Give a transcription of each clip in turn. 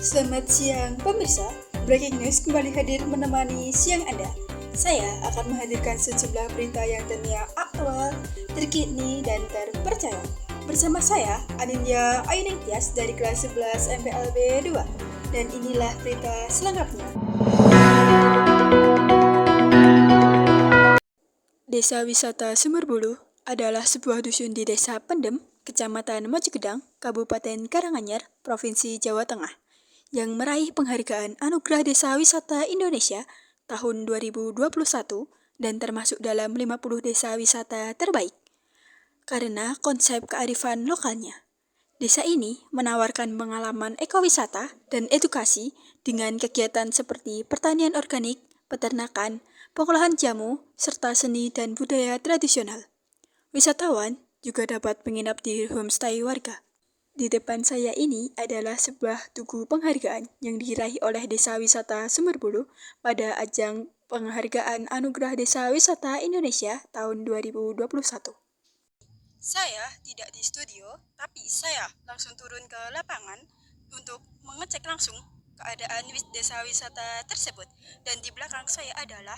Selamat siang pemirsa, Breaking News kembali hadir menemani siang Anda. Saya akan menghadirkan sejumlah berita yang tentunya aktual, terkini, dan terpercaya. Bersama saya, Anindya Ayuning Tias dari kelas 11 MPLB 2. Dan inilah berita selengkapnya. Desa Wisata Sumberbulu adalah sebuah dusun di Desa Pendem, Kecamatan Mojokedang, Kabupaten Karanganyar, Provinsi Jawa Tengah, yang meraih penghargaan Anugerah Desa Wisata Indonesia tahun 2021 dan termasuk dalam 50 desa wisata terbaik. Karena konsep kearifan lokalnya, desa ini menawarkan pengalaman ekowisata dan edukasi dengan kegiatan seperti pertanian organik, peternakan, pengolahan jamu, serta seni dan budaya tradisional. Wisatawan juga dapat menginap di homestay warga. Di depan saya ini adalah sebuah tugu penghargaan yang diraih oleh Desa Wisata Sumberbulu pada ajang penghargaan Anugerah Desa Wisata Indonesia tahun 2021. Saya tidak di studio, tapi saya langsung turun ke lapangan untuk mengecek langsung keadaan desa wisata tersebut. Dan di belakang saya adalah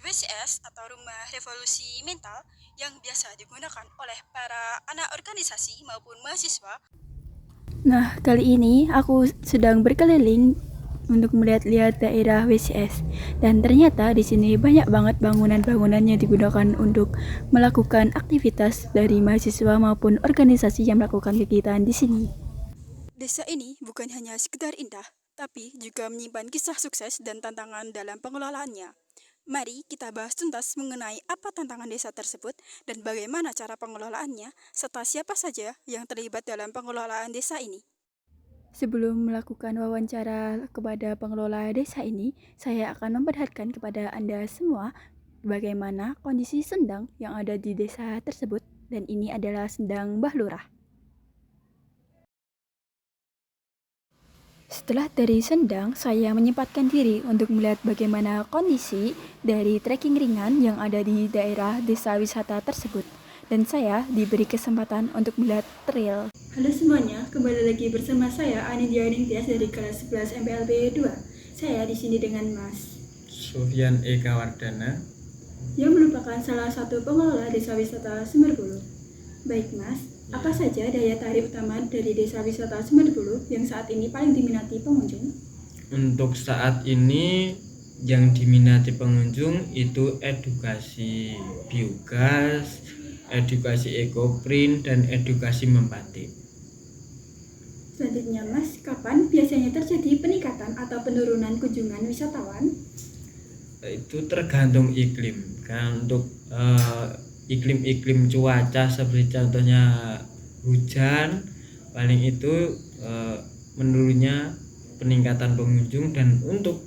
WCS atau Rumah Revolusi Mental yang biasa digunakan oleh para anak organisasi maupun mahasiswa. Nah, kali ini aku sedang berkeliling untuk melihat-lihat daerah WCS, dan ternyata di sini banyak banget bangunan-bangunan yang digunakan untuk melakukan aktivitas dari mahasiswa maupun organisasi yang melakukan kegiatan di sini. Desa ini bukan hanya sekedar indah, tapi juga menyimpan kisah sukses dan tantangan dalam pengelolaannya. Mari kita bahas tuntas mengenai apa tantangan desa tersebut dan bagaimana cara pengelolaannya, serta siapa saja yang terlibat dalam pengelolaan desa ini. Sebelum melakukan wawancara kepada pengelola desa ini, saya akan memperlihatkan kepada Anda semua bagaimana kondisi sendang yang ada di desa tersebut, dan ini adalah sendang Mbah Lurah. Setelah dari sendang, saya menyempatkan diri untuk melihat bagaimana kondisi dari trekking ringan yang ada di daerah desa wisata tersebut. Dan saya diberi kesempatan untuk melihat trail. Halo semuanya, kembali lagi bersama saya Anindya Ayuning Tias dari kelas 11 MPLB 2. Saya di sini dengan Mas Sufyan Eka Wardana, yang merupakan salah satu pengelola desa wisata Sumberbulu. Baik Mas, apa saja daya tarik utama dari desa wisata Sumberbulu yang saat ini paling diminati pengunjung? untuk saat ini yang diminati pengunjung itu edukasi biogas, edukasi ekoprint, dan edukasi membatik. Selanjutnya Mas, kapan biasanya terjadi peningkatan atau penurunan kunjungan wisatawan? Itu tergantung iklim kan. Untuk iklim-iklim cuaca seperti contohnya hujan, paling itu menurunnya peningkatan pengunjung. Dan untuk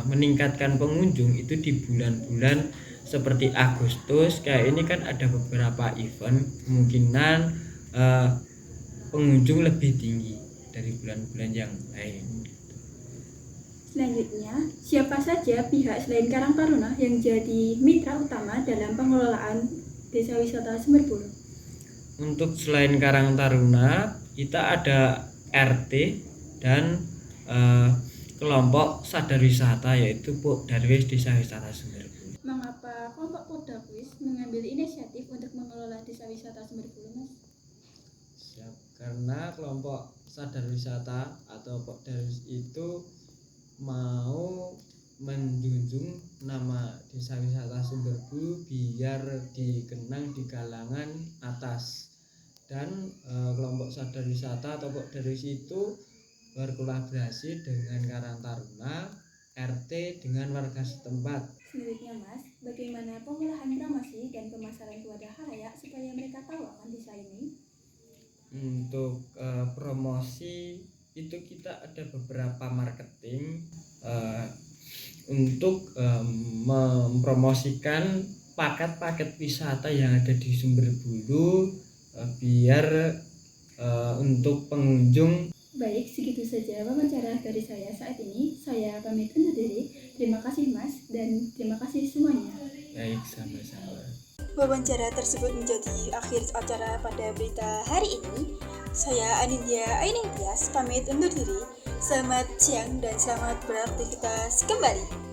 meningkatkan pengunjung itu di bulan-bulan seperti Agustus kayak ini kan ada beberapa event, kemungkinan pengunjung lebih tinggi dari bulan-bulan yang lain. Selanjutnya, siapa saja pihak selain Karang Taruna yang jadi mitra utama dalam pengelolaan desa wisata Sumberbulu? Untuk selain Karang Taruna, kita ada RT dan kelompok sadar wisata, yaitu Darwis Desa Wisata Sumberbulu. Mengapa kelompok Podarwis mengambil inisiatif untuk mengelola desa wisata Sumberbulu, Mas? Siap. Karena kelompok sadar wisata atau Podarwis itu mau menjunjung nama desa wisata Sumberbulu biar dikenang di kalangan atas. Dan kelompok sadar wisata atau Podarwis itu berkolaborasi dengan Karang Taruna, RT dengan warga setempat. Selanjutnya Mas, bagaimana pengolahan promosi dan pemasaran kepada khalayak supaya mereka tahu akan desa ini? Untuk promosi itu kita ada beberapa marketing untuk mempromosikan paket-paket wisata yang ada di Sumberbulu biar untuk pengunjung. Baik, segitu saja wawancara dari saya saat ini. Saya pamit undur diri. Terima kasih Mas dan terima kasih semuanya. Baik, sama-sama. wawancara tersebut menjadi akhir acara pada berita hari ini. Saya Anindya Ainingtyas pamit undur diri. Selamat siang dan selamat beraktivitas kembali.